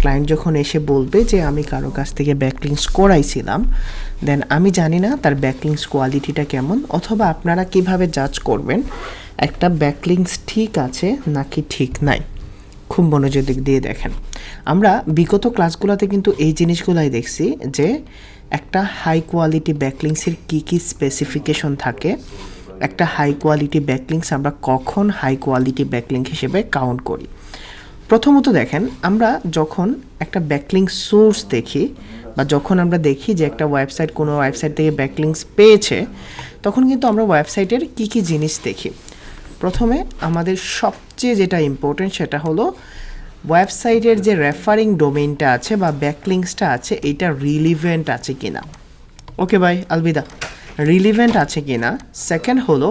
Client যখন এসে বলবে যে আমি কারো কাছ থেকে ব্যাকলিংস করাইছিলাম, দেন আমি জানি না তার ব্যাকলিংস কোয়ালিটিটা কেমন, অথবা আপনারা কিভাবে জাজ করবেন একটা ব্যাকলিংস ঠিক আছে নাকি ঠিক নাই। খুব মনোযোগ দিয়ে দেখেন, আমরা বিগত ক্লাসগুলোতে কিন্তু এই জিনিসগুলাই দেখছি যে একটা হাই কোয়ালিটি ব্যাকলিংসের কী কী স্পেসিফিকেশন থাকে, একটা হাই কোয়ালিটি ব্যাকলিংস আমরা কখন হাই কোয়ালিটি ব্যাকলিংক হিসেবে কাউন্ট করি। প্রথমত দেখেন, আমরা যখন একটা ব্যাকলিংক সোর্স দেখি বা যখন আমরা দেখি যে একটা ওয়েবসাইট কোনো ওয়েবসাইট থেকে ব্যাকলিংস পেয়েছে, তখন কিন্তু আমরা ওয়েবসাইটের কী কী জিনিস দেখি। প্রথমে আমাদের সবচেয়ে যেটা ইম্পর্টেন্ট সেটা হলো ওয়েবসাইটের যে রেফারিং ডোমেইনটা আছে বা ব্যাকলিংসটা আছে এটা রিলিভেন্ট আছে কিনা। ওকে ভাই, আলবিদা, রিলিভেন্ট আছে কিনা। সেকেন্ড হলো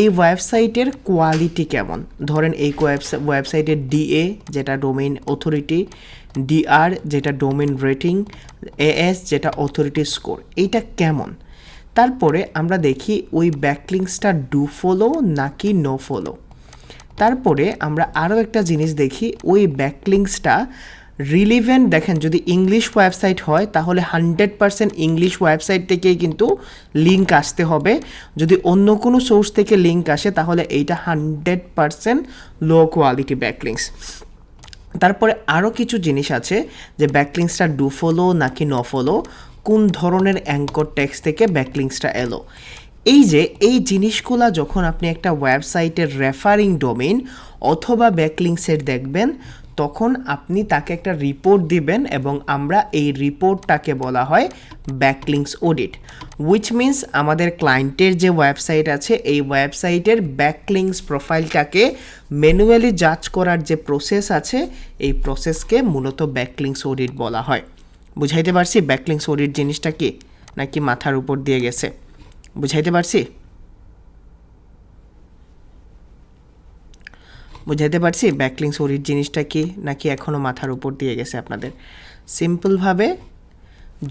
এই ওয়েবসাইটের কোয়ালিটি কেমন। ধরেন এই ওয়েবসাইটের ডিএ যেটা ডোমেইন অথরিটি, ডিআর যেটা ডোমেইন রেটিং, এএস যেটা অথরিটি স্কোর, এইটা কেমন। তারপরে আমরা দেখি ওই ব্যাকলিংসটা ডু ফলো নাকি নো ফলো। তারপরে আমরা আরও একটা জিনিস দেখি, ওই ব্যাকলিংসটা রিলিভেন্ট। দেখেন, যদি ইংলিশ ওয়েবসাইট হয় তাহলে 100% ইংলিশ ওয়েবসাইট থেকেই কিন্তু লিঙ্ক আসতে হবে। যদি অন্য কোনো সোর্স থেকে লিঙ্ক আসে তাহলে এইটা 100% লো কোয়ালিটি ব্যাকলিংস। তারপরে আরও কিছু জিনিস আছে যে ব্যাকলিংসটা ডু ফলো নাকি নো ফলো, কোন ধরনের অ্যাঙ্কর টেক্সট থেকে ব্যাকলিংসটা এলো। এই যে এই জিনিসগুলো যখন আপনি একটা ওয়েবসাইটের রেফারিং ডোমেইন অথবা ব্যাকলিংসের দেখবেন, তখন আপনি তাকে একটা রিপোর্ট দিবেন এবং আমরা এই রিপোর্টটাকে বলা হয় ব্যাকলিংস অডিট। উইচ মিনস আমাদের ক্লায়েন্টের যে ওয়েবসাইট আছে এই ওয়েবসাইটের ব্যাকলিংস প্রোফাইলটাকে ম্যানুয়ালি জাজ করার যে প্রসেস আছে এই প্রসেসকে মূলত ব্যাকলিংস অডিট বলা হয়। বুঝাইতে পারছি ব্যাকলিংস অডিট জিনিসটা কি, নাকি মাথার উপর দিয়ে গেছে? বুঝাইতে পারছি? বুঝাইতে পারছি ব্যাকলিংস অডিট জিনিসটা কি, নাকি এখনও মাথার উপর দিয়ে গেছে আপনাদের? সিম্পলভাবে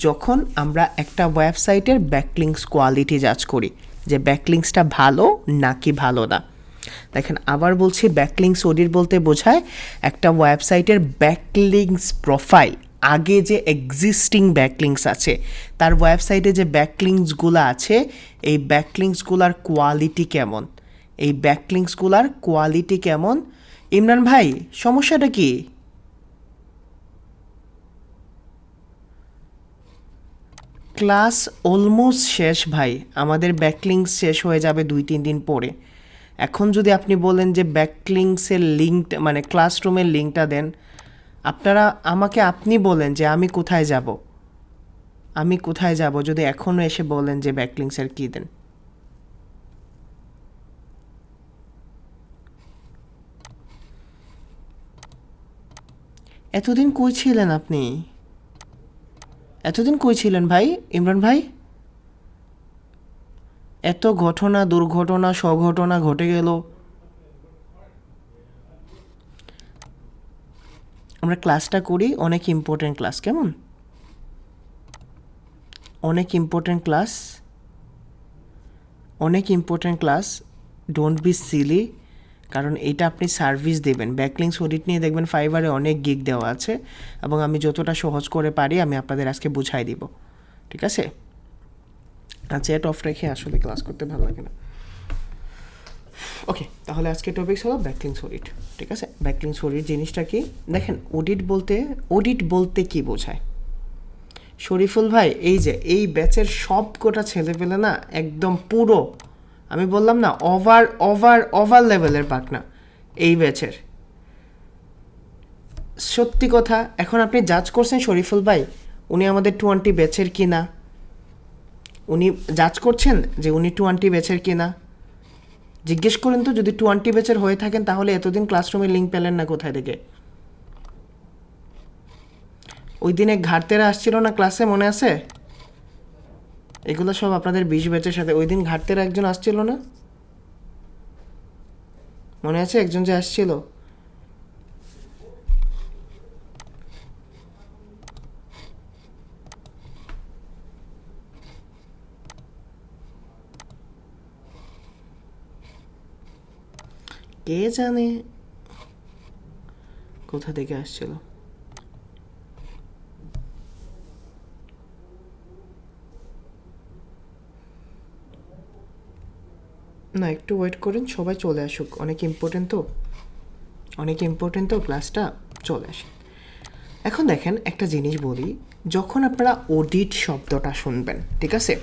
যখন আমরা একটা ওয়েবসাইটের ব্যাকলিংস কোয়ালিটি জাজ করি যে ব্যাকলিংসটা ভালো নাকি ভালো না। দেখেন, আবার বলছি, ব্যাকলিংস অডিট বলতে বোঝায় একটা ওয়েবসাইটের ব্যাকলিংস প্রোফাইল, আগে যে এক্সিস্টিং ব্যাকলিংস আছে তার ওয়েবসাইটে যে ব্যাকলিংসগুলো আছে এই ব্যাকলিংসগুলোর কোয়ালিটি কেমন, এই ব্যাকলিংসগুলোর কোয়ালিটি কেমন। ইমরান ভাই, সমস্যাটা কি? ক্লাস অলমোস্ট শেষ ভাই, আমাদের ব্যাকলিংস শেষ হয়ে যাবে 2-3 দিন পরে। এখন যদি আপনি বলেন যে ব্যাকলিংসের লিঙ্ক মানে ক্লাসরুমের লিঙ্কটা দেন, আপনারা আমাকে আপনি বলেন যে আমি কোথায় যাব, আমি কোথায় যাব যদি এখনও এসে বলেন যে ব্যাকলিংসের কী দেন। এতদিন কই ছিলেন আপনি? এতদিন কই ছিলেন ভাই ইমরান ভাই? এত ঘটনা দুর্ঘটনা স্বঘটনা ঘটে গেল। আমরা ক্লাসটা করি, অনেক ইম্পর্টেন্ট ক্লাস, কেমন? অনেক ইম্পর্টেন্ট ক্লাস, অনেক important class. Don't be silly, কারণ এটা আপনি সার্ভিস দেবেন। ব্যাকলিংস অডিট নিয়ে দেখবেন ফাইবারে অনেক গিগ দেওয়া আছে এবং আমি যতটা সহজ করে পারি আমি আপনাদের আজকে বুঝাই দিব, ঠিক আছে? চ্যাট অফ রেখে আসলে ক্লাস করতে ভালো লাগে না। ওকে, তাহলে আজকে টপিকস হলো ব্যাকলিংস অডিট, ঠিক আছে? ব্যাকলিংস অডিট জিনিসটা কি? দেখেন, অডিট বলতে কি বোঝায় শরীফুল ভাই? এই যে এই ব্যাচের সব কটা ছেলে পেলে না একদম পুরো, আমি বললাম না, ওভার লেভেলের পাকনা এই ব্যাচের। সত্যি কথা, এখন আপনি জাজ করছেন শরীফুল ভাই উনি আমাদের 20 ব্যাচের কিনা, উনি জাজ করছেন যে উনি 20 ব্যাচের কিনা। জিজ্ঞেস করেন তো, যদি 20 ব্যাচের হয়ে থাকেন তাহলে এতদিন ক্লাসরুমের লিঙ্ক পেলেন না কোথায় থেকে? ওই দিনে ঘাটতেরা আসছিল না ক্লাসে, মনে আছে? এগুলো সব আপনাদের 20 ব্যাচের সাথে। ওই দিন ঘাটতেরা একজন আসছিল না, মনে আছে? একজন যে আসছিল, কে জানে কোথা থেকে আসছিল। না, একটু ওয়েট করেন, সবাই চলে আসুক, অনেক ইম্পর্টেন্ট তো ক্লাসটা, চলে আসে। এখন দেখেন একটা জিনিস বলি, যখন আপনারা অডিট শব্দটা শুনবেন, ঠিক আছে,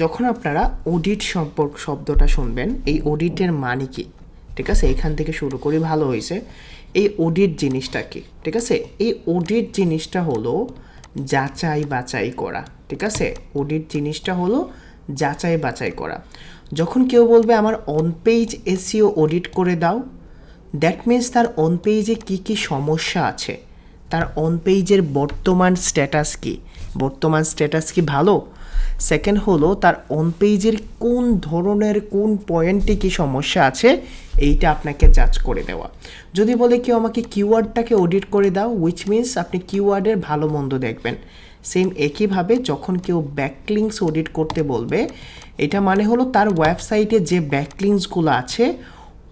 যখন আপনারা অডিট শব্দটা শুনবেন, এই অডিটের মানে কি, ঠিক আছে, এখান থেকে শুরু করি, ভালো হয়েছে। এই অডিট জিনিসটা কি, ঠিক আছে, এই অডিট জিনিসটা হলো যাচাই বাছাই করা, ঠিক আছে, অডিট জিনিসটা হলো যাচাই বাছাই করা। যখন কেউ বলবে আমার অন পেজ এসইও অডিট করে দাও, দ্যাট মিন্স তার অন পেজে কী কী সমস্যা আছে, তার অন পেজের বর্তমান স্ট্যাটাস কি ভালো, সেকেন্ড হলো তার অন পেজের কোন ধরনের কোন পয়েন্টে কী সমস্যা আছে, এইটা আপনাকে জাজ করে দেওয়া। যদি বলে কেউ আমাকে কিওয়ার্ডটাকে অডিট করে দাও, উইচ মিন্স আপনি কিওয়ার্ডের ভালো মন্দ দেখবেন। সেম একইভাবে যখন কেউ ব্যাকলিংস অডিট করতে বলবে, এটা মানে হলো তার ওয়েবসাইটে যে ব্যাকলিংসগুলো আছে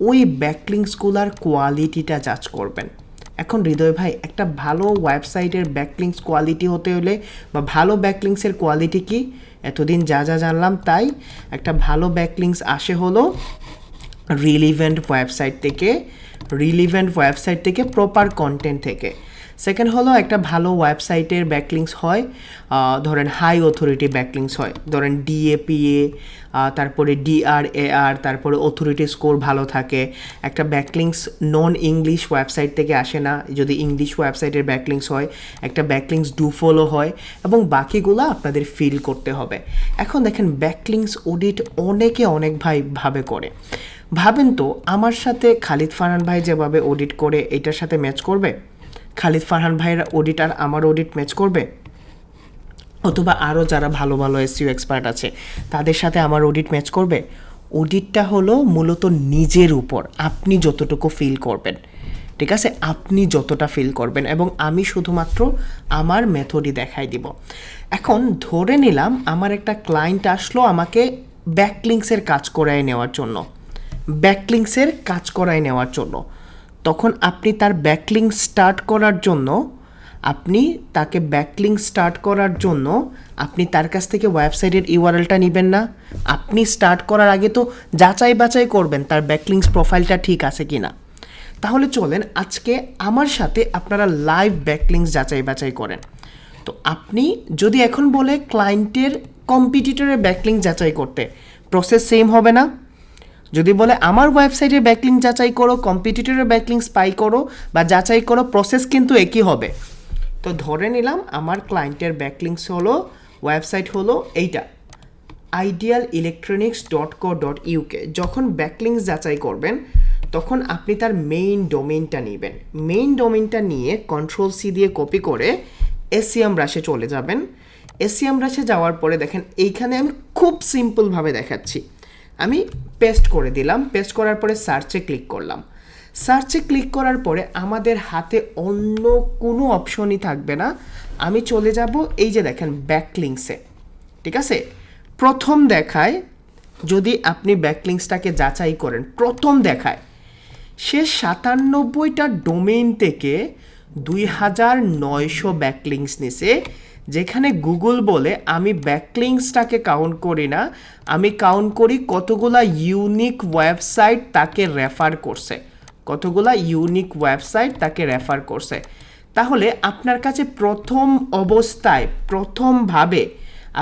ওই ব্যাকলিংসগুলোর কোয়ালিটিটা জাজ করবেন। এখন হৃদয় ভাই, একটা ভালো ওয়েবসাইটের ব্যাকলিংস কোয়ালিটি হতে হলে বা ভালো ব্যাকলিংসের কোয়ালিটি কি, এতদিন যা জানলাম তাই, একটা ভালো ব্যাকলিংস আসে হলো রিলিভেন্ট ওয়েবসাইট থেকে প্রপার কন্টেন্ট থেকে। সেকেন্ড হলো একটা ভালো ওয়েবসাইটের ব্যাকলিংস হয়, ধরেন হাই অথরিটি ব্যাকলিংস হয়, ধরেন ডিএপিএ, তারপরে ডিআরএআর, তারপরে অথরিটি স্কোর ভালো থাকে। একটা ব্যাকলিংস নন ইংলিশ ওয়েবসাইট থেকে আসে না, যদি ইংলিশ ওয়েবসাইটের ব্যাকলিংস হয়, একটা ব্যাকলিংস ডু ফলো হয়, এবং বাকিগুলো আপনাদের ফিল করতে হবে। এখন দেখেন ব্যাকলিংস অডিট অনেক ভাবে করে। ভাবেন তো, আমার সাথে খালিদ ফারহান ভাই যেভাবে অডিট করে এটার সাথে ম্যাচ করবে? খালিদ ফারহান ভাইয়ের অডিট আর আমার অডিট ম্যাচ করবে? অথবা আরও যারা ভালো এসইও এক্সপার্ট আছে তাদের সাথে আমার অডিট ম্যাচ করবে? অডিটটা হলো মূলত নিজের উপর, আপনি যতটুকু ফিল করবেন, ঠিক আছে, আপনি যতটা ফিল করবেন, এবং আমি শুধুমাত্র আমার মেথডই দেখাই দিব। এখন ধরে নিলাম আমার একটা ক্লায়েন্ট আসলো আমাকে ব্যাকলিংসের কাজ করায় নেওয়ার জন্য, তখন আপনি তার ব্যাকলিংস স্টার্ট করার জন্য আপনি তার কাছ থেকে ওয়েবসাইটের ইউআরএলটা নেবেন না? আপনি স্টার্ট করার আগে তো যাচাই বাছাই করবেন তার ব্যাকলিংস প্রোফাইলটা ঠিক আছে কি না। তাহলে চলেন আজকে আমার সাথে আপনারা লাইভ ব্যাকলিংস যাচাই বাছাই করেন। তো আপনি যদি এখন বলে ক্লায়েন্টের কম্পিটিটরের ব্যাকলিংস যাচাই করতে, প্রসেস সেম হবে না? যদি বলে আমার ওয়েবসাইটের ব্যাকলিং যাচাই করো, কম্পিটিটরের ব্যাকলিং স্পাই করো বা যাচাই করো, প্রসেস কিন্তু একই হবে। তো ধরে নিলাম আমার ক্লায়েন্টের ব্যাকলিংস হলো, ওয়েবসাইট হলো এইটা idealelectronics.co.uk। যখন ব্যাকলিংস যাচাই করবেন তখন আপনি তার মেইন ডোমেইনটা নেবেন। মেইন ডোমেইনটা নিয়ে কন্ট্রোল-C দিয়ে কপি করে এসইএম ব্রাশে চলে যাবেন। এসইএম ব্রাশে যাওয়ার পরে দেখেন এইখানে আমি খুব সিম্পলভাবে দেখাচ্ছি, আমি পেস্ট করে দিলাম। পেস্ট করার পরে সার্চে ক্লিক করলাম। সার্চে ক্লিক করার পরে আমাদের হাতে অন্য কোনো অপশনই থাকবে না, আমি চলে যাব এই যে দেখেন ব্যাকলিংসে, ঠিক আছে। প্রথম দেখায় যদি আপনি ব্যাকলিংসটাকে যাচাই করেন, প্রথম দেখায় সে 97টা ডোমেইন থেকে 2900 ব্যাকলিংস নিছে, যেখানে গুগল বলে আমি ব্যাকলিংসটাকে কাউন্ট করি না, আমি কাউন্ট করি কতগুলা ইউনিক ওয়েবসাইট তাকে রেফার করছে। তাহলে আপনার কাছে প্রথমভাবে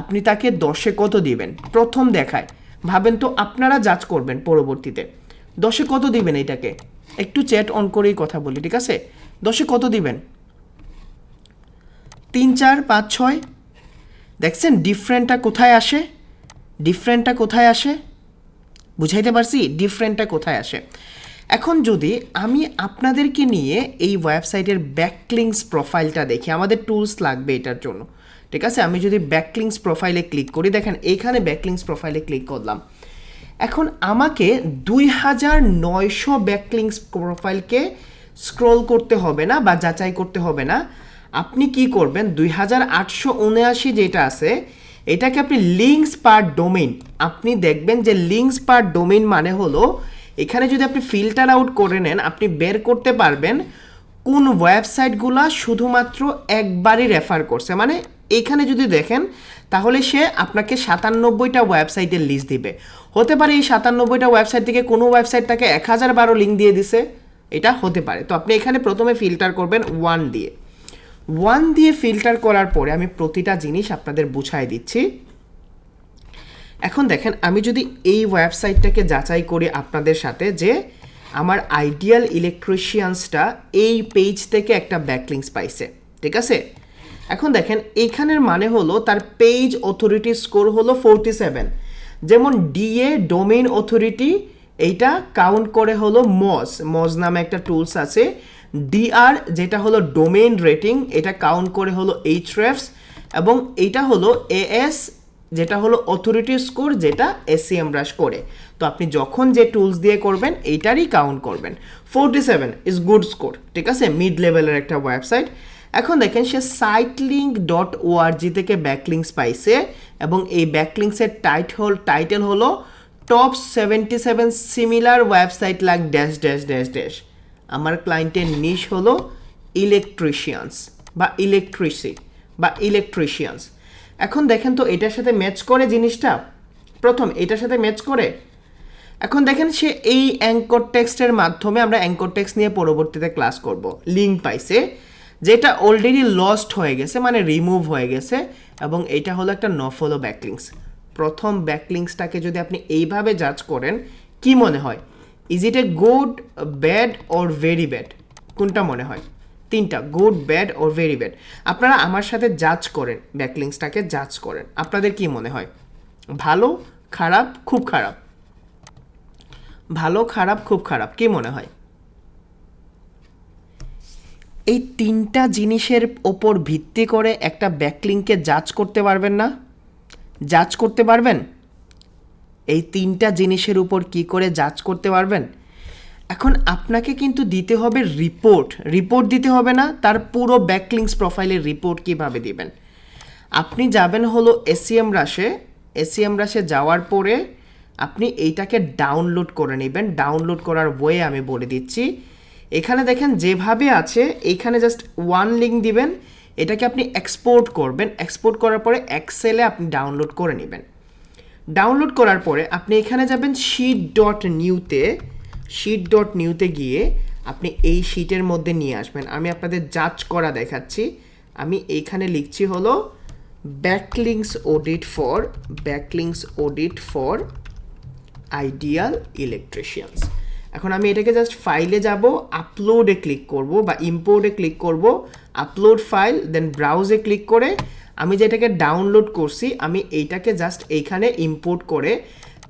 আপনি তাকে 10-এ কত দিবেন? প্রথম দেখায় ভাবেন তো, আপনারা জাজ করবেন পরবর্তীতে 10-এ কত দিবেন এটাকে? একটু চ্যাট অন করেই কথা বলি, ঠিক আছে? 10-এ কত দিবেন? 3, 4, 5, 6। দেখছেন ডিফারেন্টটা কোথায় আসে? বুঝাইতে পারছি ডিফারেন্টটা কোথায় আসে? এখন যদি আমি আপনাদেরকে নিয়ে এই ওয়েবসাইটের ব্যাকলিংস প্রোফাইলটা দেখি, আমাদের টুলস লাগবে এটার জন্য, ঠিক আছে। আমি যদি ব্যাকলিংস প্রোফাইলে ক্লিক করি, দেখেন এইখানে ব্যাকলিংস প্রোফাইলে ক্লিক করলাম। এখন আমাকে 2900 ব্যাকলিংস প্রোফাইলকে স্ক্রল করতে হবে না বা যাচাই করতে হবে না। আপনি কি করবেন, 2879 যেটা আছে এটাকে আপনি লিঙ্কস পার ডোমেইন, আপনি দেখবেন যে লিঙ্কস পার ডোমেইন মানে হলো এখানে যদি আপনি ফিল্টার আউট করে নেন, আপনি বের করতে পারবেন কোন ওয়েবসাইটগুলো শুধুমাত্র একবারই রেফার করছে, মানে এইখানে যদি দেখেন তাহলে সে আপনাকে 97টা ওয়েবসাইটের লিস্ট দিবে। হতে পারে এই 97টা ওয়েবসাইট থেকে কোনো ওয়েবসাইট তাকে 1012 লিঙ্ক দিয়ে দিছে, এটা হতে পারে। তো আপনি এখানে প্রথমে ফিল্টার করবেন 1 দিয়ে ফিল্টার করার পরে আমি প্রতিটা জিনিস আপনাদের বুঝাই দিচ্ছি। এখন দেখেন আমি যদি এই ওয়েবসাইটটাকে যাচাই করি আপনাদের সাথে যে আমার আইডিয়াল ইলেকট্রিশিয়ানসটা এই পেজ থেকে একটা ব্যাকলিংস পাইছে, ঠিক আছে। এখন দেখেন এইখানের মানে হলো তার পেজ অথরিটি স্কোর হলো 47, যেমন ডিএ ডোমেইন অথরিটি এইটা কাউন্ট করে হলো মজ নামে একটা টুলস আছে। ডিআর যেটা হলো ডোমেইন রেটিং, এটা কাউন্ট করে হলো এইচরেফস, এবং এইটা হলো এএস যেটা হলো অথরিটি স্কোর, যেটা SEMrush করে। তো আপনি যখন যে টুলস দিয়ে করবেন এইটারই কাউন্ট করবেন। 47 ইজ গুড স্কোর, ঠিক আছে, মিড লেভেলের একটা ওয়েবসাইট। এখন দেখেন সে sitelink.org থেকে ব্যাকলিংস পাইছে, এবং এই ব্যাকলিংসের টাইটেল হলো top 77 similar website like dash dash dash dash. আমার ক্লায়েন্টের নিশ হলো ইলেকট্রিশিয়ানস বা ইলেকট্রিশিয়ানস। এখন দেখেন তো এটার সাথে ম্যাচ করে জিনিসটা, প্রথম এটার সাথে ম্যাচ করে। এখন দেখেন সে এই অ্যাঙ্কর টেক্সটের মাধ্যমে, আমরা অ্যাঙ্কর টেক্সট নিয়ে পরবর্তীতে ক্লাস করব, লিঙ্ক পাইছে যেটা অলরেডি লস্ট হয়ে গেছে, মানে রিমুভ হয়ে গেছে, এবং এটা হলো একটা নফলো ব্যাকলিংস। প্রথম ব্যাকলিংসটাকে যদি আপনি এইভাবে জাজ করেন, কি মনে হয়, is it a good, bad or very bad? কোনটা মনে হয়? তিনটা, good, bad or very bad. আপনারা আমার সাথে জাজ করেন, ব্যাকলিংসটাকে জাজ করেন, আপনাদের কি মনে হয়? ভালো, খারাপ, খুব খারাপ? ভালো, খারাপ, খুব খারাপ, কি মনে হয়? এই তিনটা জিনিসের ওপর ভিত্তি করে একটা ব্যাকলিংকে জাজ করতে পারবেন না? জাজ করতে পারবেন? এই তিনটা জিনিসের উপর কি করে জাজ করতে পারবেন? এখন আপনাকে কিন্তু দিতে হবে রিপোর্ট দিতে হবে না, তার পুরো ব্যাকলিংস প্রোফাইলের রিপোর্ট কিভাবে দিবেন? আপনি যাবেন হলো এসিএমরাশে যাওয়ার পরে আপনি এইটাকে ডাউনলোড করে নেবেন। ডাউনলোড করার ওয়ে আমি বলে দিচ্ছি। এখানে দেখেন যেভাবে আছে, এইখানে জাস্ট 1 লিঙ্ক দিবেন, এটাকে আপনি এক্সপোর্ট করবেন। এক্সপোর্ট করার পরে এক্সেলে আপনি ডাউনলোড করে নেবেন। ডাউনলোড করার পরে আপনি এখানে যাবেন sheet.new-তে গিয়ে আপনি এই শিটের মধ্যে নিয়ে আসবেন। আমি আপনাদের জাজ করা দেখাচ্ছি। আমি এইখানে লিখছি হলো backlinks audit for ideal electricians. এখন আমি এটাকে জাস্ট ফাইলে যাব, আপলোডে ক্লিক করব বা ইম্পোর্টে ক্লিক করব, আপলোড ফাইল, দেন ব্রাউজে ক্লিক করে আমি যেটাকে ডাউনলোড করছি আমি এইটাকে জাস্ট এইখানে ইম্পোর্ট করে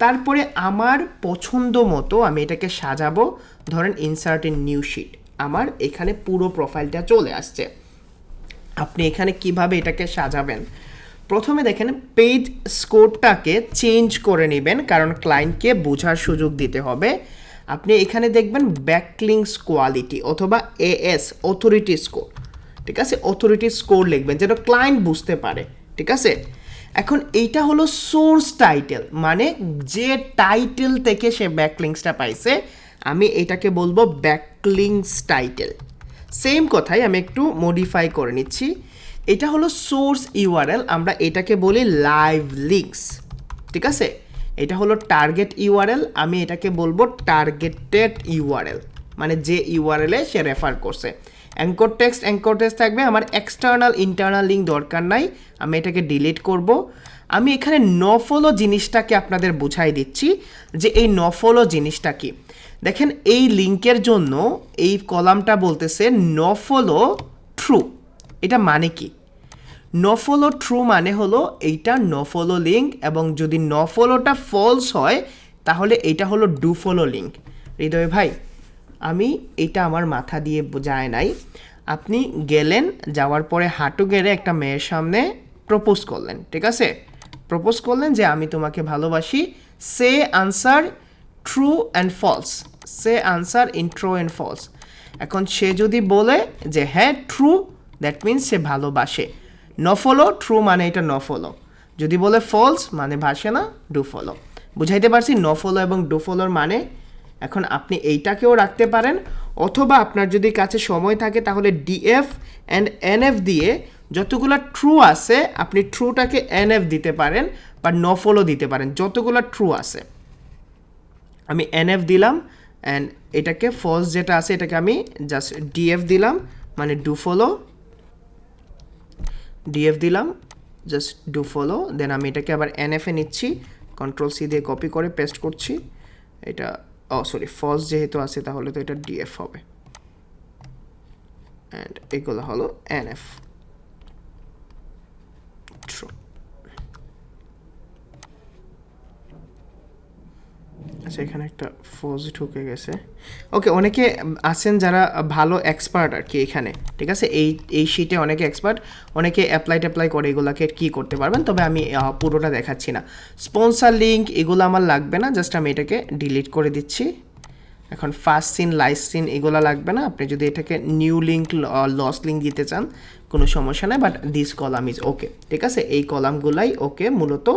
তারপরে আমার পছন্দ মতো আমি এটাকে সাজাবো। ধরেন ইনসার্ট ইন নিউ শিট, আমার এখানে পুরো প্রোফাইলটা চলে আসছে। আপনি এখানে কিভাবে এটাকে সাজাবেন? প্রথমে দেখেন পেজ স্কোরটাকে চেঞ্জ করে নেবেন, কারণ ক্লায়েন্টকে বোঝার সুযোগ দিতে হবে। আপনি এখানে দেখবেন ব্যাকলিংস কোয়ালিটি অথবা AS অথরিটি স্কোর, ঠিক আছে, অথরিটি স্কোর লিখবেন যেটা ক্লায়েন্ট বুঝতে পারে, ঠিক আছে। এখন এইটা হলো সোর্স টাইটেল, মানে যে টাইটেল থেকে সে ব্যাকলিংসটা পাইছে, আমি এটাকে বলবো ব্যাকলিংস টাইটেল। সেম কথাই আমি একটু মডিফাই করে নিচ্ছি। এটা হলো সোর্স ইউআরএল, আমরা এটাকে বলি লাইভ লিঙ্কস, ঠিক আছে। এটা হলো টার্গেট ইউআরএল, আমি এটাকে বলবো টার্গেটেড ইউআরএল, মানে যে ইউআরএলে সে রেফার করছে। অ্যাঙ্কর টেক্সট থাকবে, আমার এক্সটার্নাল ইন্টারনাল লিঙ্ক দরকার নাই, আমি এটাকে ডিলিট করব। আমি এখানে নফলো জিনিসটাকে আপনাদের বুঝাই দিচ্ছি যে এই নফলো জিনিসটা কি। দেখেন এই লিঙ্কের জন্য এই কলামটা বলতেছে নফলো ট্রু। এটা মানে কি? নফলো ট্রু মানে হলো এইটা নফলো লিঙ্ক, এবং যদি নফলোটা ফলস হয় তাহলে এইটা হলো ডু ফলো লিঙ্ক। হৃদয় ভাই, আমি এটা আমার মাথা দিয়ে যায় নাই। আপনি গেলেন, যাওয়ার পরে হাঁটু গেড়ে একটা মেয়ের সামনে প্রপোজ করলেন, ঠিক আছে, প্রপোজ করলেন যে আমি তোমাকে ভালোবাসি, সে আনসার ট্রু অ্যান্ড ফলস, সে answer in true and false. এখন সে যদি বলে যে হ্যাঁ ট্রু, দ্যাট মিনস সে ভালোবাসে। নফলো ট্রু মানে এটা নফলো, যদি বলে ফলস মানে ভাসে না, ডু ফলো। বুঝাইতে পারছি নফলো এবং ডু ফলোর মানে? এখন আপনি এইটাকেও রাখতে পারেন, অথবা আপনার যদি কাছে সময় থাকে তাহলে DF অ্যান্ড NF দিয়ে যতগুলো ট্রু আছে আপনি ট্রুটাকে NF দিতে পারেন বা নো ফলো দিতে পারেন, যতগুলো ট্রু আছে। আমি NF দিলাম, অ্যান্ড এটাকে ফলস যেটা আছে এটাকে আমি জাস্ট DF দিলাম, মানে ডু ফলো, DF দিলাম, জাস্ট ডু ফলো। দেন আমি এটাকে আবার NF এ নিচ্ছি, Ctrl+C দিয়ে কপি করে পেস্ট করছি। এটা সরি ফলস যেহেতু আছে তাহলে তো এটা DF হবে, অ্যান্ড এগুলো হলো NF ট্রু। আচ্ছা এখানে একটা ফলস ঢুকে গেছে। ওকে, অনেকে আছেন যারা ভালো এক্সপার্ট আর কি এখানে, ঠিক আছে, এই শিটে অনেকে এক্সপার্ট, অনেকে অ্যাপ্লাই করে এগুলাকে কি করতে পারবেন, তবে আমি পুরোটা দেখাচ্ছি না। স্পন্সর লিঙ্ক এগুলো আমার লাগবে না, জাস্ট আমি এটাকে ডিলিট করে দিচ্ছি। এখন ফার্স্ট সিন, লাস্ট সিন এগুলো লাগবে না। আপনি যদি এটাকে নিউ লিঙ্ক, লস লিঙ্ক দিতে চান কোনো সমস্যা নেই, but this column is okay, ঠিক আছে। এই কলামগুলাই ওকে, মূলত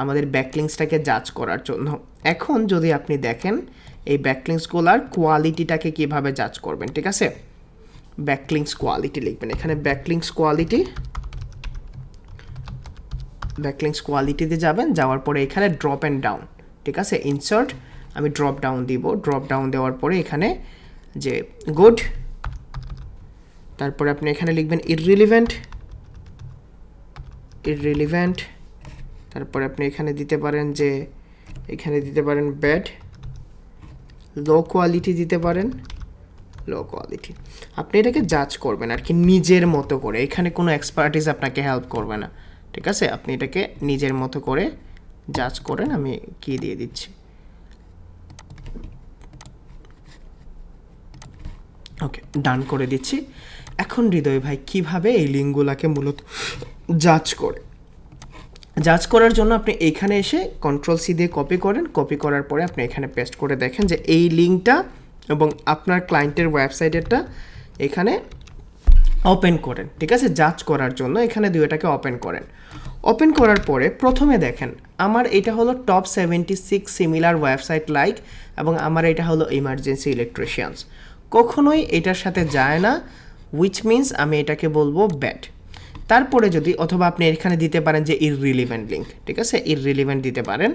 আমাদের ব্যাকলিংসটাকে জাজ করার জন্য। এখন যদি আপনি দেখেন এই ব্যাকলিংসগুলার কোয়ালিটিটাকে কিভাবে জাজ করবেন, ঠিক আছে। ব্যাকলিংস কোয়ালিটি লিখবেন এখানে, ব্যাকলিংস কোয়ালিটিতে যাবেন, যাওয়ার পরে এখানে ড্রপ অ্যান্ড ডাউন, ঠিক আছে, ইনসার্ট, আমি ড্রপ ডাউন দিব। ড্রপ ডাউন দেওয়ার পরে এখানে যে গুড, তারপরে আপনি এখানে লিখবেন ইররিলেভেন্ট, তারপরে আপনি এখানে দিতে পারেন যে, এখানে দিতে পারেন ব্যাড, লো কোয়ালিটি দিতে পারেন, লো কোয়ালিটি। আপনি এটাকে জাজ করবেন আর কি নিজের মতো করে, এখানে কোনো এক্সপার্টিস আপনাকে হেল্প করবে না, ঠিক আছে। আপনি এটাকে নিজের মতো করে জাজ করেন। আমি কি দিয়ে দিচ্ছি, ওকে, ডান করে দিচ্ছি। এখন হৃদয় ভাই কিভাবে এই লিঙ্কগুলোকে মূলত জাজ করার জন্য আপনি এইখানে এসে Ctrl+C দিয়ে কপি করেন, কপি করার পরে আপনি এখানে পেস্ট করে দেখেন যে এই লিঙ্কটা এবং আপনার ক্লায়েন্টের ওয়েবসাইটেরটা এখানে ওপেন করেন, ঠিক আছে, জাজ করার জন্য এখানে দুইটাকে ওপেন করেন। ওপেন করার পরে প্রথমে দেখেন আমার এটা হলো টপ 76 সিমিলার ওয়েবসাইট লাইক, এবং আমার এটা হলো ইমার্জেন্সি ইলেকট্রিশিয়ানস, কখনোই এটার সাথে যায় না, উইচ মিনস আমি এটাকে বলবো ব্যাড। তারপরে যদি, অথবা আপনি এখানে দিতে পারেন যে ইররিলেভেন্ট লিঙ্ক, ঠিক আছে, ইররিলেভেন্ট দিতে পারেন।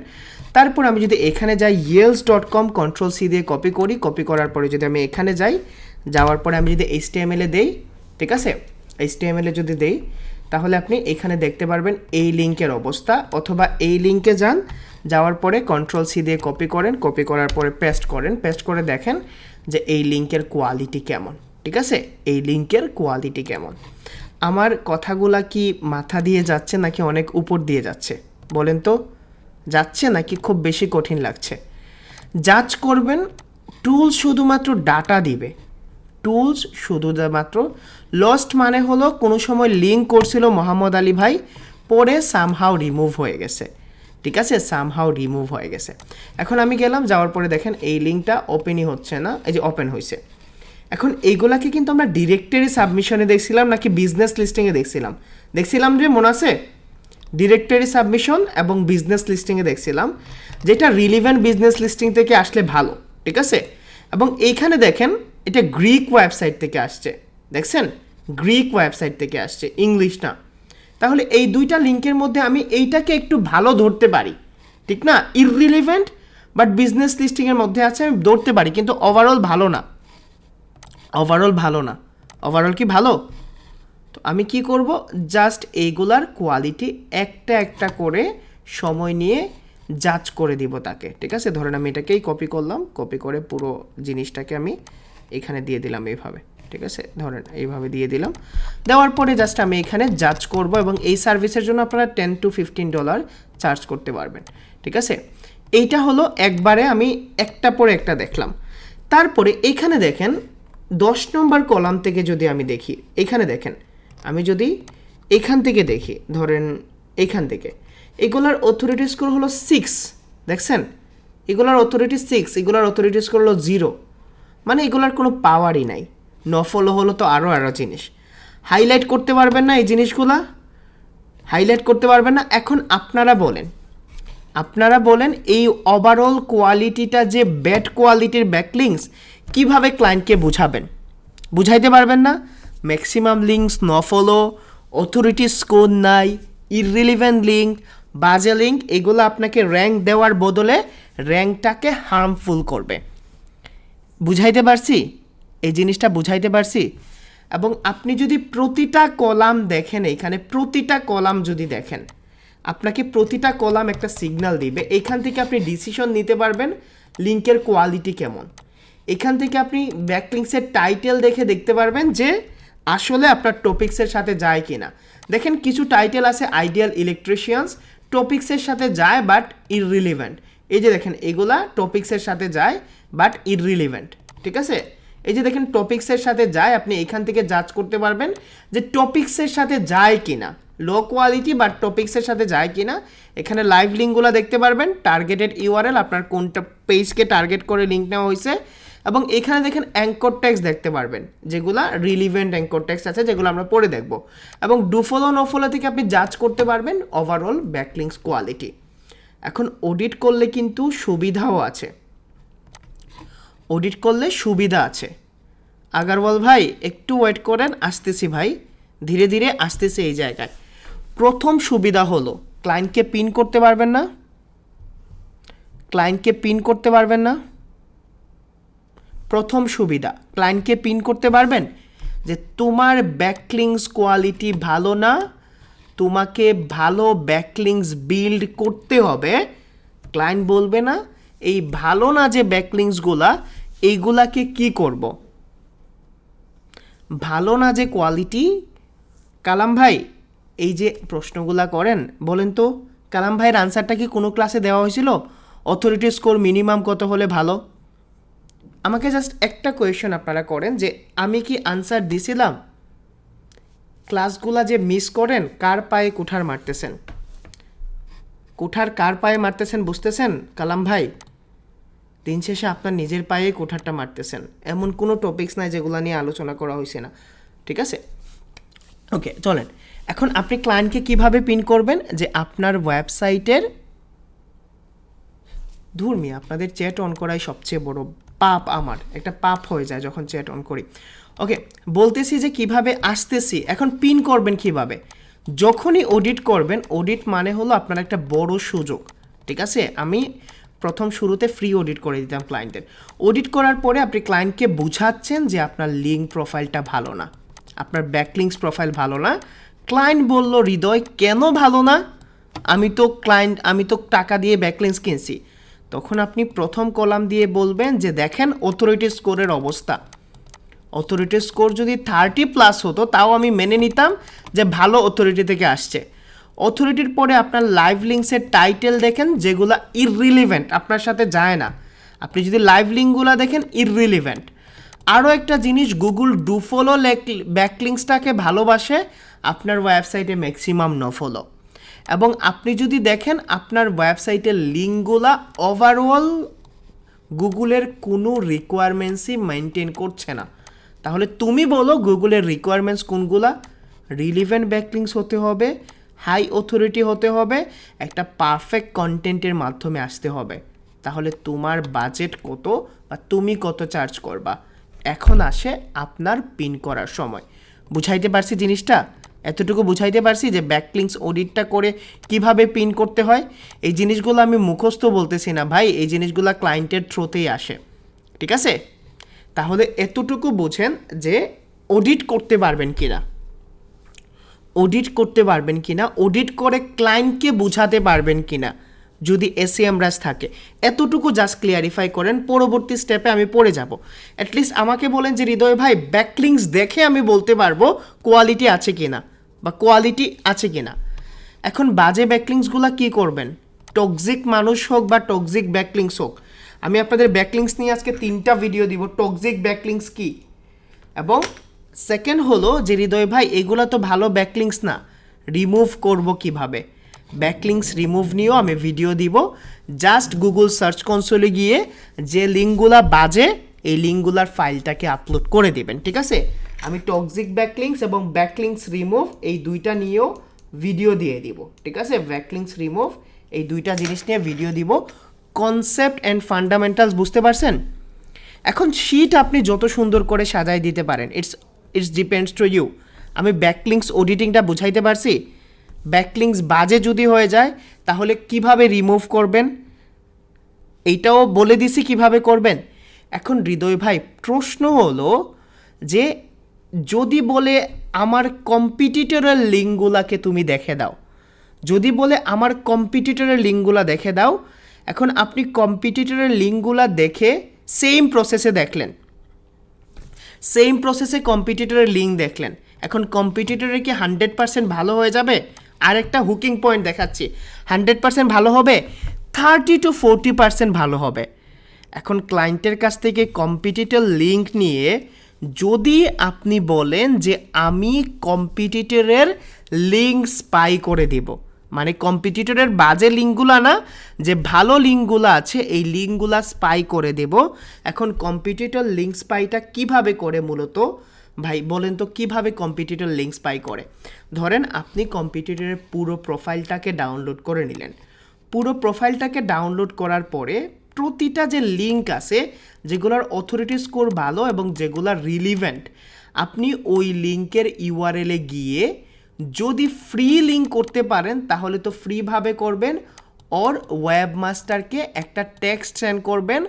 তারপর আমি যদি এখানে যাই yells.com, Ctrl+C দিয়ে কপি করি, কপি করার পরে যদি আমি এখানে যাই, যাওয়ার পরে আমি যদি HTML এ দেই, ঠিক আছে, HTML এ যদি দেই তাহলে আপনি এখানে দেখতে পারবেন এই লিঙ্কের অবস্থা, অথবা এই লিঙ্কে যান, যাওয়ার পরে Ctrl+C দিয়ে কপি করেন, কপি করার পরে পেস্ট করেন, পেস্ট করে দেখেন যে এই লিঙ্কের কোয়ালিটি কেমন, ঠিক আছে, এই লিঙ্কের কোয়ালিটি কেমন। আমার কথাগুলা কি মাথা দিয়ে যাচ্ছে নাকি অনেক উপর দিয়ে যাচ্ছে বলেন তো? যাচ্ছে নাকি খুব বেশি কঠিন লাগছে? জাজ করবেন, টুলস শুধুমাত্র ডাটা দিবে, টুলস শুধুমাত্র। লস্ট মানে হলো কোনো সময় লিঙ্ক করছিল মোহাম্মদ আলী ভাই, পরে সামহাও রিমুভ হয়ে গেছে, ঠিক আছে, সামহাও রিমুভ হয়ে গেছে। এখন আমি গেলাম, যাওয়ার পরে দেখেন এই লিঙ্কটা ওপেনই হচ্ছে না, এই যে ওপেন হয়েছে। এখন এইগুলাকে কিন্তু আমরা ডিরেক্টরি সাবমিশনে দেখছিলাম নাকি বিজনেস লিস্টিংয়ে দেখছিলাম যে মনে আছে, ডিরেক্টরি সাবমিশন এবং বিজনেস লিস্টিংয়ে দেখছিলাম, যেটা রিলিভেন্ট বিজনেস লিস্টিং থেকে আসলে ভালো, ঠিক আছে। এবং এইখানে দেখেন এটা গ্রিক ওয়েবসাইট থেকে আসছে, দেখছেন, গ্রিক ওয়েবসাইট থেকে আসছে, ইংলিশ না। তাহলে এই দুইটা লিঙ্কের মধ্যে আমি এইটাকে একটু ভালো ধরতে পারি, ঠিক না, ইররিলেভেন্ট বাট বিজনেস লিস্টিংয়ের মধ্যে আছে, আমি ধরতে পারি, কিন্তু ওভারঅল ভালো না, ওভারঅল কি ভালো? তো আমি কি করব, জাস্ট এইগুলার কোয়ালিটি একটা একটা করে সময় নিয়ে জাজ করে দিব তাকে, ঠিক আছে। ধরেন আমি এটাকেই কপি করলাম, কপি করে পুরো জিনিসটাকে আমি এখানে দিয়ে দিলাম এইভাবে, ঠিক আছে, ধরেন এইভাবে দিয়ে দিলাম। দেওয়ার পরে জাস্ট আমি এখানে জাজ করব, এবং এই সার্ভিসের জন্য আপনারা $10 to $15 চার্জ করতে পারবেন, ঠিক আছে। এইটা হলো একবারে আমি একটা পরে একটা দেখলাম। তারপরে এখানে দেখেন 10 নম্বর কলাম থেকে যদি আমি দেখি, এখানে দেখেন আমি যদি এখান থেকে দেখি, ধরেন এখান থেকে, এগুলার অথরিটি স্কোর হলো 6, দেখছেন, এগুলার অথরিটি 6, এগুলার অথরিটি স্কোর হলো 0, মানে এগুলার কোনো পাওয়ারই নাই। নফলো হলো তো আরও জিনিস, হাইলাইট করতে পারবেন না, এই জিনিসগুলা হাইলাইট করতে পারবেন না। এখন আপনারা বলেন এই ওভারঅল কোয়ালিটিটা যে ব্যাড কোয়ালিটির ব্যাকলিংস কিভাবে ক্লায়েন্টকে বুঝাইতে পারবেন না? ম্যাক্সিমাম লিঙ্কস নফলো, অথরিটি স্কোর নাই, ইররিলিভেন্ট লিঙ্ক, বাজে লিঙ্ক, এগুলো আপনাকে র্যাঙ্ক দেওয়ার বদলে র্যাঙ্কটাকে হার্মফুল করবে। বুঝাইতে পারছি? এই জিনিসটা বুঝাইতে পারছি? এবং আপনি যদি প্রতিটা কলাম দেখেন, এখানে প্রতিটা কলাম যদি দেখেন, আপনাকে প্রতিটা কলাম একটা সিগন্যাল দিবে। এখান থেকে আপনি ডিসিশন নিতে পারবেন লিঙ্কের কোয়ালিটি কেমন। এখান থেকে আপনি ব্যাকলিংসের টাইটেল দেখে দেখতে পারবেন যে আসলে আপনার টপিক্সের সাথে যায় কি না। দেখেন কিছু টাইটেল আছে আইডিয়াল ইলেকট্রিশিয়ানস, টপিক্সের সাথে যায় বাট ইররিলিভেন্ট। এই যে দেখেন এগুলা টপিক্সের সাথে যায় বাট ইররিলিভেন্ট, ঠিক আছে? এই যে দেখেন টপিক্সের সাথে যায়, আপনি এখান থেকে জাজ করতে পারবেন যে টপিক্সের সাথে যায় কি না, লো কোয়ালিটি বাট টপিক্সের সাথে যায় কি না। এখানে লাইভ লিঙ্কগুলো দেখতে পারবেন, টার্গেটেড ইউআরএল, আপনার কোনটা পেজকে টার্গেট করে লিঙ্ক নেওয়া হয়েছে। এবং এখানে দেখেন অ্যাঙ্কর টেক্সট দেখতে পারবেন, যেগুলা রিলিভেন্ট অ্যাঙ্কর টেক্সট আছে, যেগুলো আমরা পরে দেখব। এবং ডু ফলো নো ফলো থেকে আপনি জাজ করতে পারবেন ওভারঅল ব্যাকলিংস কোয়ালিটি। এখন অডিট করলে কিন্তু সুবিধাও আছে, অডিট করলে সুবিধা আছে। আগারওয়াল ভাই একটু ওয়েট করেন, আসতেছি ভাই, ধীরে ধীরে আসতেছি এই জায়গায়। প্রথম সুবিধা হলো ক্লায়েন্টকে পিন করতে পারবেন না, ক্লায়েন্টকে পিন করতে পারবেন না। প্রথম সুবিধা, ক্লায়েন্টকে পিন করতে পারবেন যে তোমার ব্যাকলিংস কোয়ালিটি ভালো না, তোমাকে ভালো ব্যাকলিংস বিল্ড করতে হবে। ক্লায়েন্ট বলবে না এই ভালো না যে ব্যাকলিংসগুলা, এইগুলাকে কি করব, ভালো না যে কোয়ালিটি। কালাম ভাই এই যে প্রশ্নগুলা করেন, বলেন তো কালাম ভাইয়ের আনসারটা কি কোনো ক্লাসে দেওয়া হয়েছিল? অথরিটি স্কোর মিনিমাম কত হলে ভালো? আমাকে জাস্ট একটা কোয়েশ্চেন আপনারা করেন যে আমি কি আনসার দিছিলাম? ক্লাসগুলা যে মিস করেন, কার পায়ে কুঠার মারতেছেন, কুঠার কার পায়ে মারতেছেন বুঝতেছেন কালাম ভাই? দিন শেষে আপনার নিজের পায়ে কুঠারটা মারতেছেন। এমন কোনো টপিকস নাই যেগুলো নিয়ে আলোচনা করা হয়েছে না, ঠিক আছে? ওকে চলেন, এখন আপনি ক্লায়েন্টকে কিভাবে পিন করবেন যে আপনার ওয়েবসাইটের, ধর্মী আপনাদের চ্যাট অন করাই সবচেয়ে বড় পাপ, আমার একটা পাপ হয়ে যায় যখন চ্যাট অন করি। ওকে বলতেছি যে কিভাবে আসতেছি, এখন পিন করবেন কিভাবে। যখনই অডিট করবেন, অডিট মানে হলো আপনার একটা বড় সুযোগ, ঠিক আছে? আমি প্রথম শুরুতে ফ্রি অডিট করে দিতাম ক্লায়েন্টের। অডিট করার পরে আপনি ক্লায়েন্টকে বুঝাচ্ছেন যে আপনার লিঙ্ক প্রোফাইলটা ভালো না, আপনার ব্যাকলিংস প্রোফাইল ভালো না। ক্লায়েন্ট বলল হৃদয় কেন ভালো না, আমি তো টাকা দিয়ে ব্যাকলিংস কিনছি। তখন আপনি প্রথম কলাম দিয়ে বলবেন যে দেখেন অথরিটি স্কোরের অবস্থা, অথরিটি স্কোর যদি 30+ হতো তাও আমি মেনে নিতাম যে ভালো অথরিটি থেকে আসছে। অথরিটির পরে আপনার লাইভ লিঙ্কসের টাইটেল দেখেন যেগুলো ইররিলিভেন্ট, আপনার সাথে যায় না। আপনি যদি লাইভ লিঙ্কগুলো দেখেন ইররিলিভেন্ট। আরও একটা জিনিস, গুগল ডু ফলো ব্যাকলিংসটাকে ভালোবাসে, আপনার ওয়েবসাইটে ম্যাক্সিমাম নো ফলো। এবং আপনি যদি দেখেন আপনার ওয়েবসাইটের লিঙ্কগুলা ওভারঅল গুগলের কোনো রিকোয়ারমেন্টসই মেনটেন করছে না, তাহলে তুমি বলো গুগলের রিকোয়ারমেন্টস কোনগুলা? রিলিভেন্ট ব্যাকলিংস হতে হবে, হাই অথরিটি হতে হবে, একটা পারফেক্ট কন্টেন্টের মাধ্যমে আসতে হবে। তাহলে তোমার বাজেট কত বা তুমি কত চার্জ করবা, এখন আসে আপনার পিন করার সময়। বুঝাইতে পারছি জিনিসটা? এতটুকু বুঝাইতে পারছি যে ব্যাকলিংস অডিটটা করে কিভাবে পিন করতে হয়। এই জিনিসগুলো আমি মুখস্থ বলতেছি না ভাই, এই জিনিসগুলো ক্লায়েন্টের থ্রুতেই আসে, ঠিক আছে? তাহলে এতটুকু বোঝেন যে অডিট করতে পারবেন কিনা, অডিট করতে পারবেন কিনা, অডিট করে ক্লায়েন্টকে বোঝাতে পারবেন কিনা যদি এসইএমরাজ থাকে। এতটুকু জাস্ট ক্লিয়ারিফাই করেন, পরবর্তী স্টেপে আমি পড়ে যাব। অ্যাটলিস্ট আমাকে বলেন যে হৃদয় ভাই ব্যাকলিংস দেখে আমি বলতে পারবো কোয়ালিটি আছে কিনা বা কোয়ালিটি আছে কিনা। এখন বাজে ব্যাকলিংসগুলো কি করবেন? টক্সিক মানুষ হোক বা টক্সিক ব্যাকলিংস হোক, আমি আপনাদের ব্যাকলিংস নিয়ে আজকে 3টা ভিডিও দিব, টক্সিক ব্যাকলিংস কি। এবং সেকেন্ড হলো যে হৃদয় ভাই এগুলো তো ভালো ব্যাকলিংস না, রিমুভ করব কিভাবে। ব্যাকলিংস রিমুভ নিয়েও আমি ভিডিও দিব। জাস্ট গুগল সার্চ কনসোলে গিয়ে যে লিঙ্কগুলা বাজে এই লিঙ্কগুলার ফাইলটাকে আপলোড করে দিবেন, ঠিক আছে? আমি টক্সিক ব্যাকলিংস এবং ব্যাকলিংস রিমুভ এই দুইটা নিয়েও ভিডিও দিয়ে দিব, ঠিক আছে? ব্যাকলিংস রিমুভ এই দুইটা জিনিস নিয়ে ভিডিও দিব। কনসেপ্ট অ্যান্ড ফান্ডামেন্টালস বুঝতে পারছেন? এখন শিট আপনি যত সুন্দর করে সাজাই দিতে পারেন, ইটস ডিপেন্ডস টু ইউ। আমি ব্যাকলিংস অডিটিংটা বুঝাইতে পারছি? ব্যাকলিংস বাজে যদি হয়ে যায় তাহলে কিভাবে রিমুভ করবেন এইটাও বলে দিছি কিভাবে করবেন। এখন হৃদয় ভাই প্রশ্ন হলো যে যদি বলে আমার কম্পিটিটরের লিঙ্কগুলাকে তুমি দেখে দাও, যদি বলে আমার কম্পিটিটরের লিঙ্কগুলা দেখে দাও, এখন আপনি কম্পিটিটরের লিঙ্কগুলা দেখে সেম প্রসেসে দেখলেন, সেম প্রসেসে কম্পিটিটরের লিঙ্ক দেখলেন, এখন কম্পিটিটরের কি 100% ভালো হয়ে যাবে? আরেকটা হুকিং পয়েন্ট দেখাচ্ছি, 100% ভালো হবে, 30-40% ভালো হবে। এখন ক্লায়েন্টের কাছ থেকে কম্পিটিটর লিঙ্ক নিয়ে যদি আপনি বলেন যে আমি কম্পিটিটরের লিঙ্ক স্পাই করে দেব, মানে কম্পিটিটরের বাজে লিঙ্কগুলো না, যে ভালো লিঙ্কগুলো আছে এই লিঙ্কগুলো স্পাই করে দেব। এখন কম্পিটিটর লিঙ্ক স্পাইটা কিভাবে করে মূলত ভাই বলেন তো, কিভাবে কম্পিটিটর লিঙ্ক স্পাই করে? ধরেন আপনি কম্পিটিটরের পুরো প্রোফাইলটাকে ডাউনলোড করে নিলেন, পুরো প্রোফাইলটাকে ডাউনলোড করার পরে প্রতিটা যে লিঙ্ক আছে যেগুলোর অথরিটি স্কোর ভালো এবং যেগুলো রিলিভেন্ট, আপনি ওই লিঙ্কের ইউআরএলে গিয়ে যদি ফ্রি লিঙ্ক করতে পারেন তাহলে তো ফ্রিভাবে করবেন, ওর ওয়েবমাস্টারকে একটা টেক্সট সেন্ড করবেন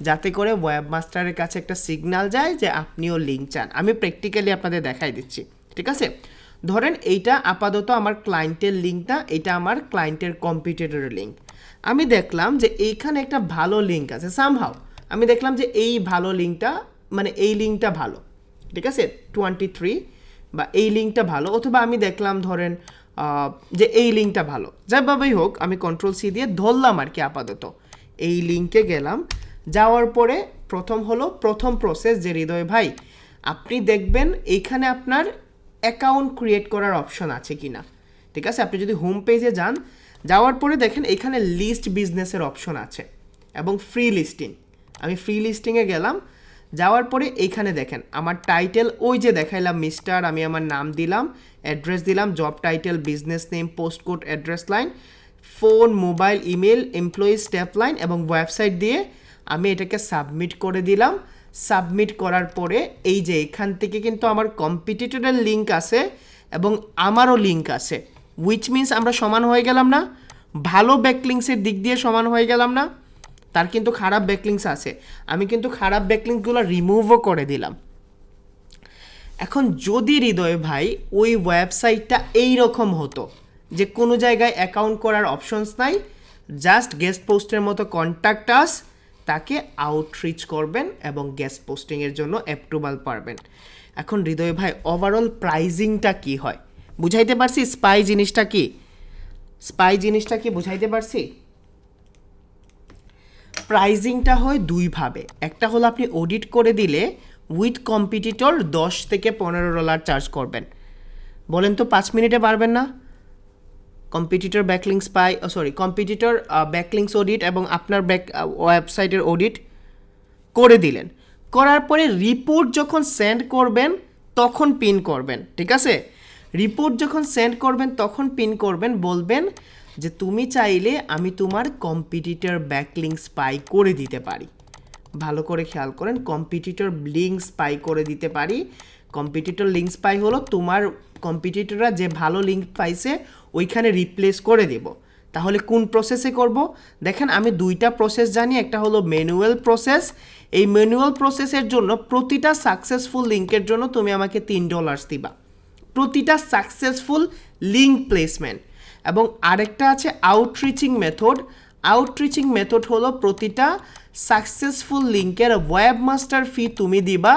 যাতে করে ওয়েবমাস্টারের কাছে একটা সিগন্যাল যায় যে আপনিও লিঙ্ক চান। আমি প্র্যাকটিক্যালি আপনাদের দেখাই দিচ্ছি, ঠিক আছে? ধরেন এইটা আপাতত আমার ক্লায়েন্টের লিঙ্ক না, এটা আমার ক্লায়েন্টের কম্পিটিটরের লিঙ্ক। আমি দেখলাম যে এইখানে একটা ভালো লিঙ্ক আছে, সামহাউ আমি দেখলাম যে এই ভালো লিঙ্কটা, মানে এই লিঙ্কটা ভালো, ঠিক আছে 23, বা এই লিঙ্কটা ভালো, অথবা আমি দেখলাম ধরেন যে এই লিঙ্কটা ভালো, যেভাবেই হোক আমি কন্ট্রোল সি দিয়ে ধরলাম আর কি। আপাতত এই লিঙ্কে গেলাম, যাওয়ার পরে প্রথম প্রসেস যে হৃদয় ভাই আপনি দেখবেন এইখানে আপনার অ্যাকাউন্ট ক্রিয়েট করার অপশন আছে কি না, ঠিক আছে? আপনি যদি হোম পেজে যান, যাওয়ার পরে দেখেন এখানে লিস্ট বিজনেসের অপশন আছে এবং ফ্রি লিস্টিং। আমি ফ্রি লিস্টিংয়ে গেলাম, যাওয়ার পরে এইখানে দেখেন আমার টাইটেল ওই যে দেখাইলাম মিস্টার, আমি আমার নাম দিলাম, অ্যাড্রেস দিলাম, job title, business name, post code, address line, phone, mobile, email, employee step line এবং ওয়েবসাইট দিয়ে আমি এটাকে সাবমিট করে দিলাম। সাবমিট করার পরে এই যে এখান থেকে কিন্তু আমার কম্পিটিটরের লিঙ্ক আছে এবং আমারও লিঙ্ক আছে, উইচ মিনস আমরা সমান হয়ে গেলাম না? ভালো ব্যাকলিংসের দিক দিয়ে সমান হয়ে গেলাম না? তার কিন্তু খারাপ ব্যাকলিংস আছে, আমি কিন্তু খারাপ ব্যাকলিংসগুলো রিমুভও করে দিলাম। এখন যদি হৃদয় ভাই ওই ওয়েবসাইটটা এই রকম হতো যে কোনো জায়গায় অ্যাকাউন্ট করার অপশনস নাই, জাস্ট গেস্ট পোস্টের মতো কন্ট্যাক্ট আস, তাকে আউটরিচ করবেন এবং গেস্ট পোস্টিংয়ের জন্য অ্যাপ্রুভাল পাবেন। এখন হৃদয় ভাই ওভারঅল প্রাইজিংটা কি হয় বুঝাইতে পারছি? স্পাই জিনিসটা কি, স্পাই জিনিসটা কি বুঝাইতে পারছি? প্রাইজিংটা হয় দুইভাবে, একটা হলো আপনি অডিট করে দিলে উইথ কম্পিটিটর $10 থেকে $15 চার্জ করবেন। বলেন তো 5 মিনিটে পারবেন না? কম্পিটিটর ব্যাকলিংস পাই, কম্পিটিটর ব্যাকলিংস অডিট এবং আপনার ওয়েবসাইটের অডিট করে দিলেন, করার পরে রিপোর্ট যখন সেন্ড করবেন তখন পিন করবেন, ঠিক আছে? রিপোর্ট যখন সেন্ড করবেন তখন পিন করবেন, বলবেন যে তুমি চাইলে আমি তোমার কম্পিটিটর ব্যাকলিংস স্পাই করে দিতে পারি। ভালো করে খেয়াল করেন, কম্পিটিটর লিঙ্ক স্পাই করে দিতে পারি। কম্পিটিটর লিঙ্ক স্পাই হলো তোমার কম্পিটিটররা যে ভালো লিঙ্ক পাইছে ওইখানে রিপ্লেস করে দেব। তাহলে কোন প্রসেসে করব? দেখেন আমি দুইটা প্রসেস জানি, একটা হলো ম্যানুয়াল প্রসেস। এই ম্যানুয়াল প্রসেসের জন্য প্রতিটা সাকসেসফুল লিঙ্কের জন্য তুমি আমাকে $3 দিবা, প্রতিটা সাকসেসফুল লিঙ্ক প্লেসমেন্ট। এবং আরেকটা আছে আউটরিচিং মেথড। আউটরিচিং মেথড হলো প্রতিটা সাকসেসফুল লিঙ্কের ওয়েবমাস্টার ফি তুমি দিবা,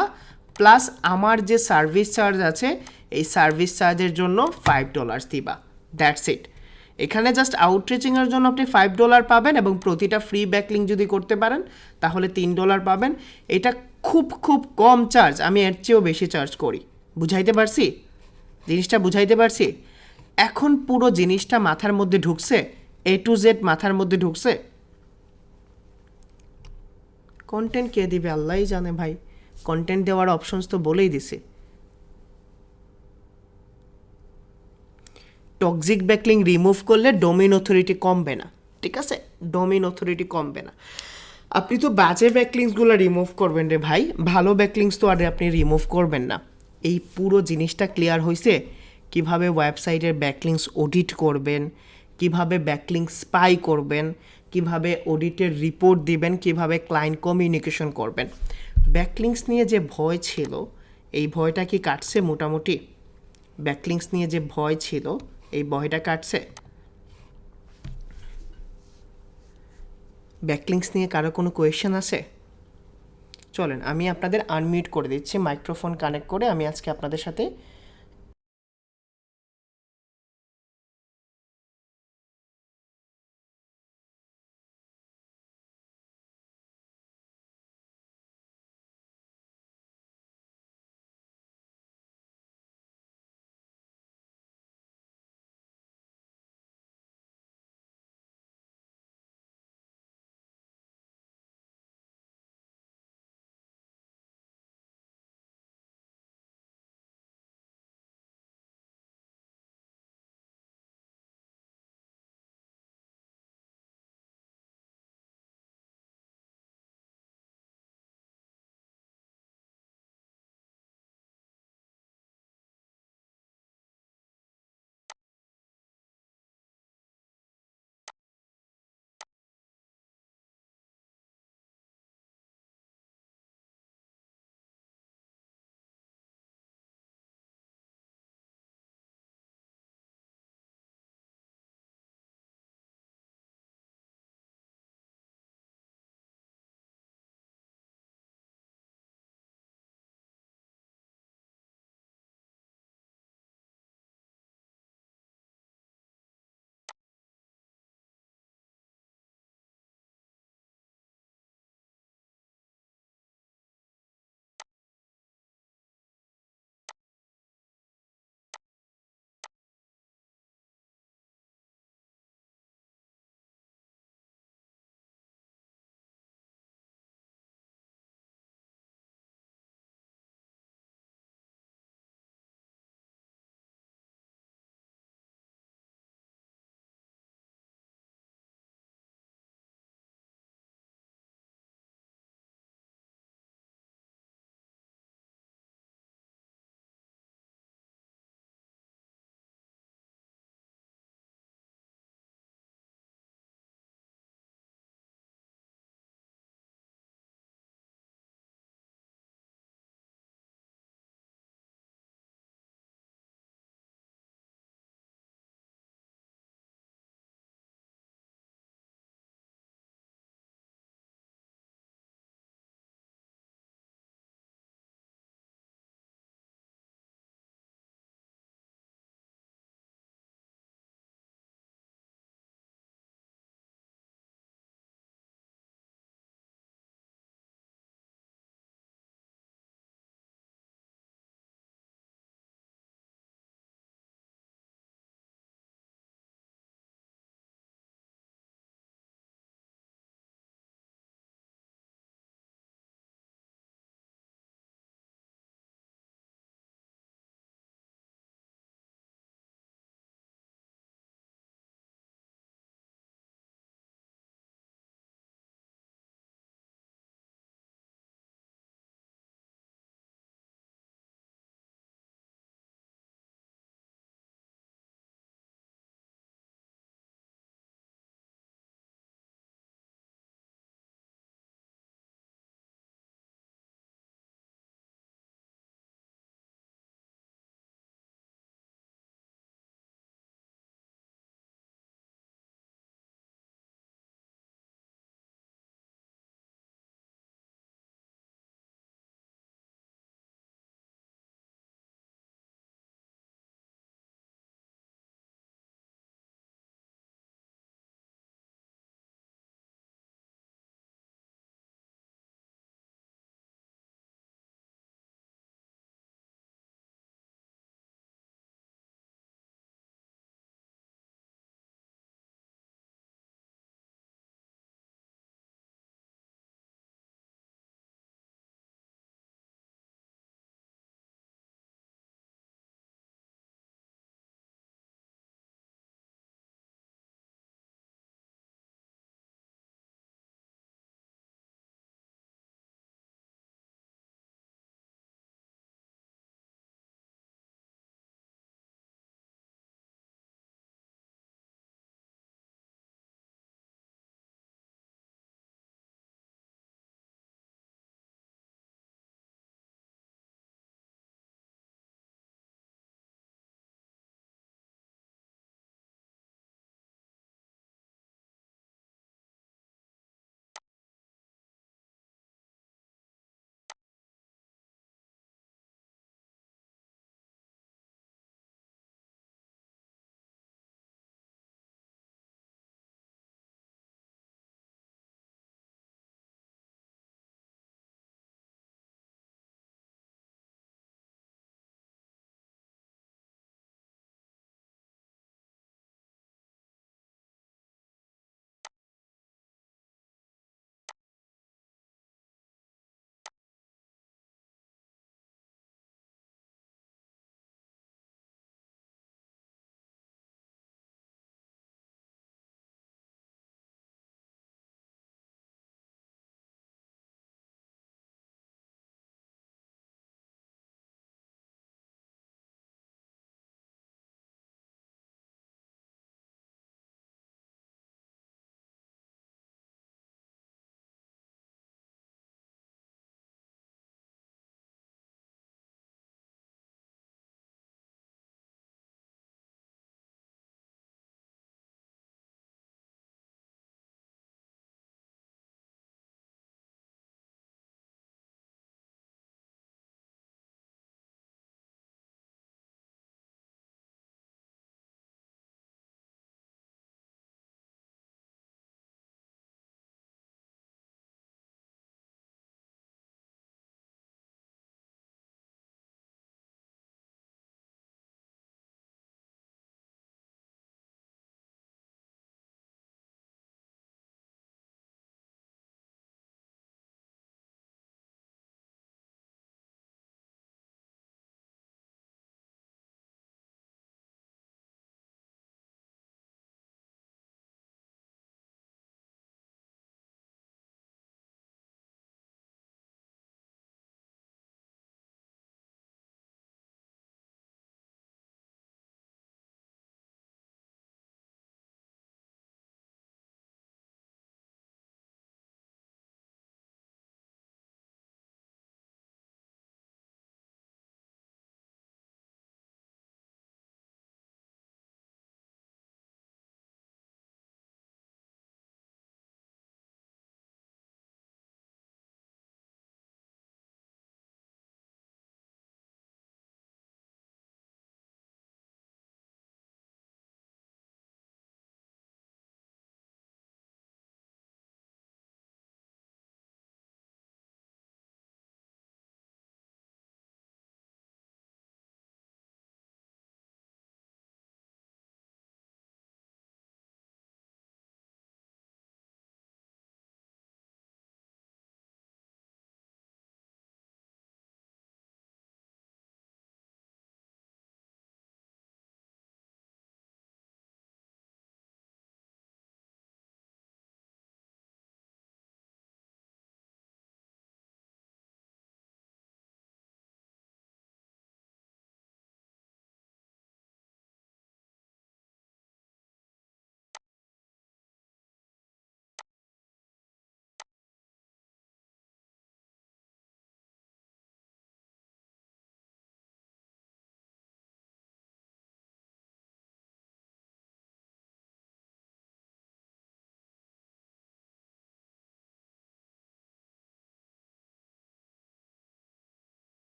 প্লাস আমার যে সার্ভিস চার্জ আছে এই সার্ভিস চার্জের জন্য $5 দিবা, দ্যাটস ইট। এখানে জাস্ট আউটরিচিংয়ের জন্য আপনি $5 পাবেন এবং প্রতিটা ফ্রি ব্যাকলিং যদি করতে পারেন তাহলে $3 পাবেন। এটা খুব খুব কম চার্জ, আমি এর চেয়েও বেশি চার্জ করি। বুঝাইতে পারছি? জিনিসটা বুঝাইতে পারছি? এখন পুরো জিনিসটা মাথার মধ্যে ঢুকছে, A to Z মাথার মধ্যে ঢুকছে? কন্টেন্ট কে দিবে আল্লাহই জানে ভাই, কন্টেন্ট দেওয়ার অপশনস তো বলেই দিছে। টক্সিক ব্যাকলিং রিমুভ করলে ডোমেইন অথরিটি কমবে না, ঠিক আছে? ডোমেইন অথরিটি কমবে না। আপনি তো বাজে ব্যাকলিংসগুলো রিমুভ করবেন রে ভাই, ভালো ব্যাকলিংস তো আর আপনি রিমুভ করবেন না। এই পুরো জিনিসটা ক্লিয়ার হয়েছে? কিভাবে ওয়েবসাইটের ব্যাকলিংস অডিট করবেন, কিভাবে ব্যাকলিংস স্পাই করবেন, কিভাবে অডিটের রিপোর্ট দিবেন, কিভাবে ক্লায়েন্ট কমিউনিকেশন করবেন। ব্যাকলিংস নিয়ে যে ভয় ছিল, এই ভয়টা কি কাটছে মোটামুটি? ব্যাকলিংস নিয়ে যে ভয় ছিল, এই ভয়টা কাটছে? ব্যাকলিংস নিয়ে কারো কোনো কোয়েশ্চেন আছে? চলেন আমি আপনাদের আনমিউট করে দিচ্ছি, মাইক্রোফোন কানেক্ট করে আমি আজকে আপনাদের সাথে